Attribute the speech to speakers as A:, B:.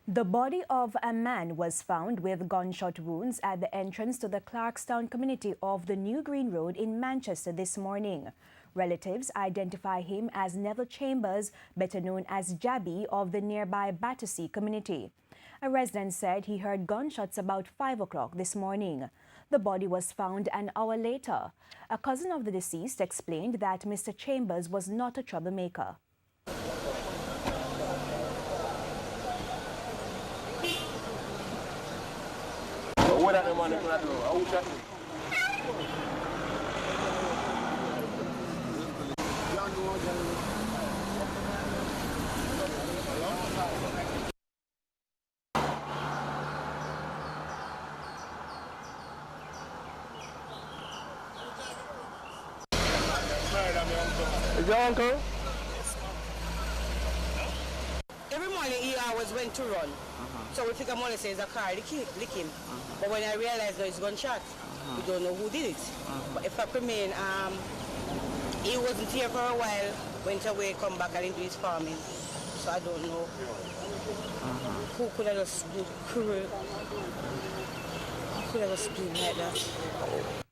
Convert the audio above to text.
A: The body of a man was found with gunshot wounds at the entrance to the Clarkstown community of the New Green Road in Manchester this morning. Relatives identify him as Neville Chambers, better known as Jabby, of the nearby Battersea community. A resident said he heard gunshots about 5 o'clock this morning. The body was found an hour later. A cousin of the deceased explained that Mr. Chambers was not a troublemaker.
B: Is your uncle?
C: Every morning he always went to run. So we think I'm only saying it's a car lick him. But when I realized that it's gunshot, we don't know who did it. But if I remain, he wasn't here for a while, went away, come back and into his farming. So I don't know who could have just do cruel, who could have just been like that.